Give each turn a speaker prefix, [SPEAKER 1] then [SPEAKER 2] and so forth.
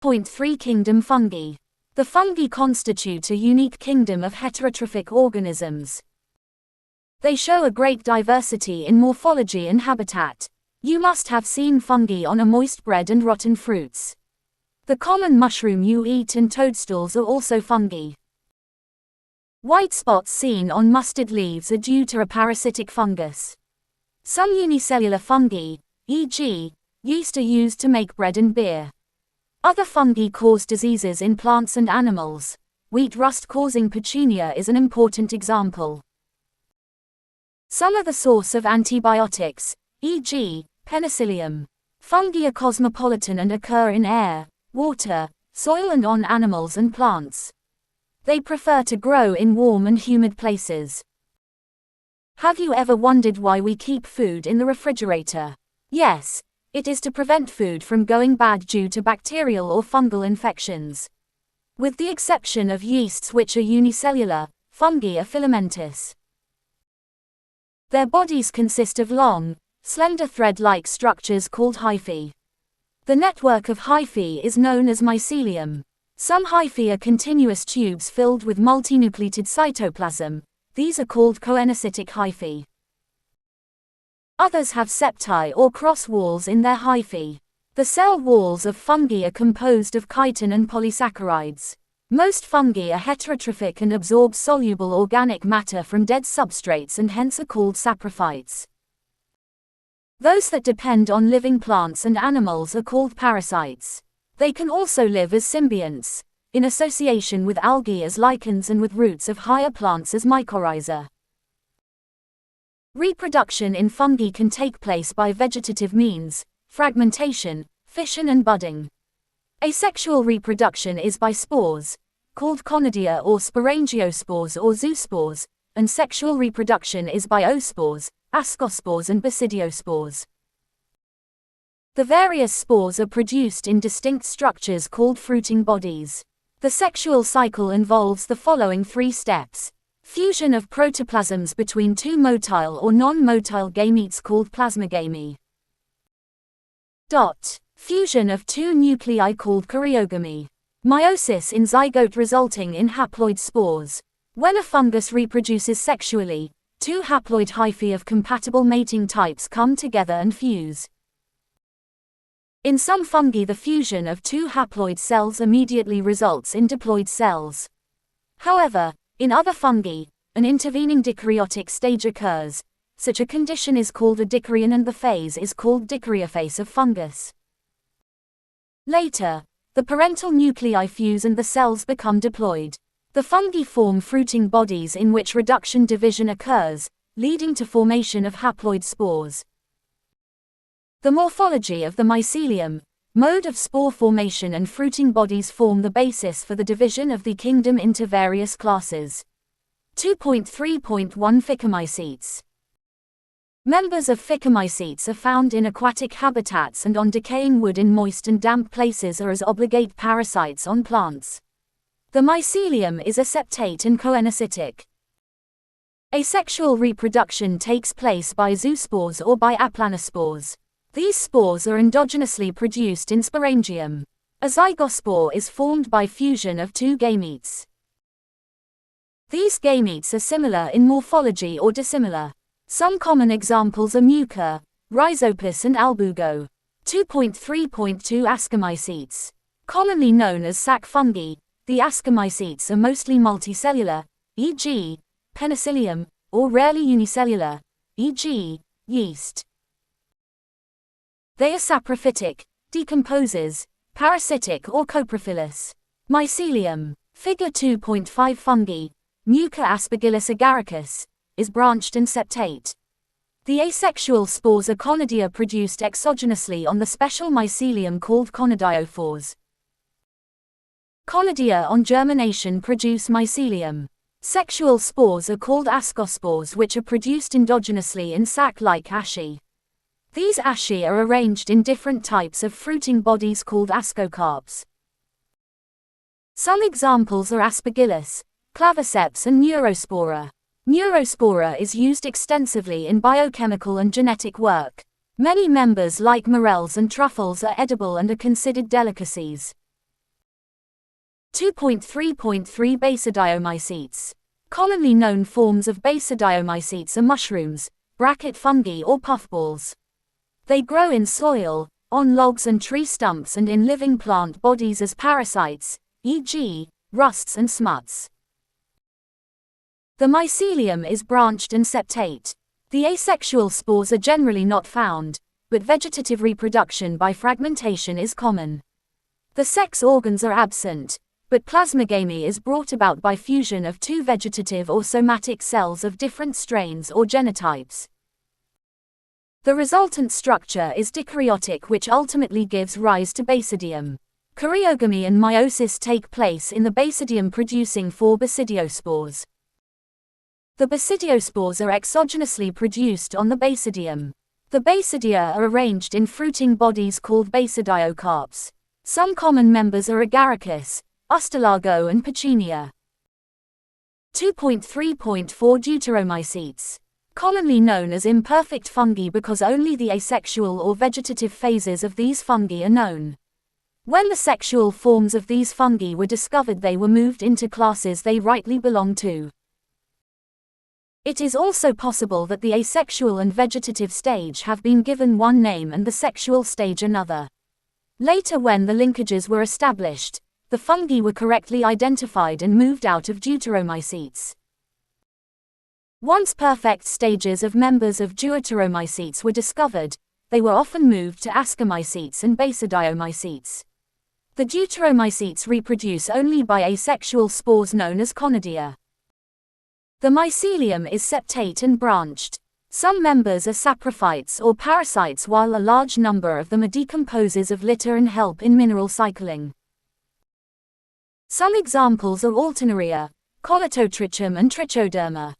[SPEAKER 1] Point 3 Kingdom Fungi. The fungi constitute a unique kingdom of heterotrophic organisms. They show a great diversity in morphology and habitat. You must have seen fungi on a moist bread and rotten fruits. The common mushroom you eat and toadstools are also fungi. White spots seen on mustard leaves are due to a parasitic fungus. Some unicellular fungi, e.g., yeast, are used to make bread and beer. Other fungi cause diseases in plants and animals. Wheat rust causing petunia is an important example. Some are the source of antibiotics, e.g., penicillium. Fungi are cosmopolitan and occur in air, water, soil and on animals and plants. They prefer to grow in warm and humid places. Have you ever wondered why we keep food in the refrigerator? Yes, it is to prevent food from going bad due to bacterial or fungal infections. With the exception of yeasts, which are unicellular, fungi are filamentous. Their bodies consist of long, slender thread-like structures called hyphae. The network of hyphae is known as mycelium. Some hyphae are continuous tubes filled with multinucleated cytoplasm. These are called choanocytic hyphae. Others have septae or cross walls in their hyphae. The cell walls of fungi are composed of chitin and polysaccharides. Most fungi are heterotrophic and absorb soluble organic matter from dead substrates and hence are called saprophytes. Those that depend on living plants and animals are called parasites. They can also live as symbionts, in association with algae as lichens and with roots of higher plants as mycorrhiza. Reproduction in fungi can take place by vegetative means, fragmentation, fission and budding. Asexual reproduction is by spores, called conidia or sporangiospores or zoospores, and sexual reproduction is by oospores, ascospores and basidiospores. The various spores are produced in distinct structures called fruiting bodies. The sexual cycle involves the following 3 steps. Fusion of protoplasms between 2 motile or non-motile gametes called plasmagamy. Fusion of 2 nuclei called karyogamy. Meiosis in zygote resulting in haploid spores. When a fungus reproduces sexually, 2 haploid hyphae of compatible mating types come together and fuse. In some fungi, the fusion of 2 haploid cells immediately results in diploid cells. However, in other fungi, an intervening dikaryotic stage occurs. Such a condition is called a dikaryon and the phase is called dikaryophase of fungus. Later, the parental nuclei fuse and the cells become diploid. The fungi form fruiting bodies in which reduction division occurs, leading to formation of haploid spores. The morphology of the mycelium, mode of spore formation and fruiting bodies form the basis for the division of the kingdom into various classes. 2.3.1 Phycomycetes. Members of phycomycetes are found in aquatic habitats and on decaying wood in moist and damp places or as obligate parasites on plants. The mycelium is aseptate and choanocytic. Asexual reproduction takes place by zoospores or by aplanospores. These spores are endogenously produced in sporangium. A zygospore is formed by fusion of 2 gametes. These gametes are similar in morphology or dissimilar. Some common examples are Mucor, Rhizopus and Albugo. 2.3.2 Ascomycetes. Commonly known as sac fungi, the ascomycetes are mostly multicellular, e.g., penicillium, or rarely unicellular, e.g., yeast. They are saprophytic, decomposes, parasitic or coprophilous. Mycelium. Figure 2.5 Fungi, Mucor Aspergillus agaricus, is branched and septate. The asexual spores are conidia produced exogenously on the special mycelium called conidiophores. Conidia on germination produce mycelium. Sexual spores are called ascospores, which are produced endogenously in sac-like asci. These asci are arranged in different types of fruiting bodies called ascocarps. Some examples are Aspergillus, Claviceps and Neurospora. Neurospora is used extensively in biochemical and genetic work. Many members like morels and truffles are edible and are considered delicacies. 2.3.3 Basidiomycetes. Commonly known forms of basidiomycetes are mushrooms, bracket fungi or puffballs. They grow in soil, on logs and tree stumps and in living plant bodies as parasites, e.g., rusts and smuts. The mycelium is branched and septate. The asexual spores are generally not found, but vegetative reproduction by fragmentation is common. The sex organs are absent, but plasmogamy is brought about by fusion of two vegetative or somatic cells of different strains or genotypes. The resultant structure is dikaryotic, which ultimately gives rise to basidium. Karyogamy and meiosis take place in the basidium, producing 4 basidiospores. The basidiospores are exogenously produced on the basidium. The basidia are arranged in fruiting bodies called basidiocarps. Some common members are agaricus, Ustulago and Peccinia. 2.3.4 Deuteromycetes. Commonly known as imperfect fungi because only the asexual or vegetative phases of these fungi are known. When the sexual forms of these fungi were discovered, they were moved into classes they rightly belong to. It is also possible that the asexual and vegetative stage have been given one name and the sexual stage another. Later, when the linkages were established, the fungi were correctly identified and moved out of Deuteromycetes. Once perfect stages of members of Deuteromycetes were discovered, they were often moved to Ascomycetes and Basidiomycetes. The Deuteromycetes reproduce only by asexual spores known as conidia. The mycelium is septate and branched. Some members are saprophytes or parasites, while a large number of them are decomposers of litter and help in mineral cycling. Some examples are Alternaria, Colletotrichum and Trichoderma.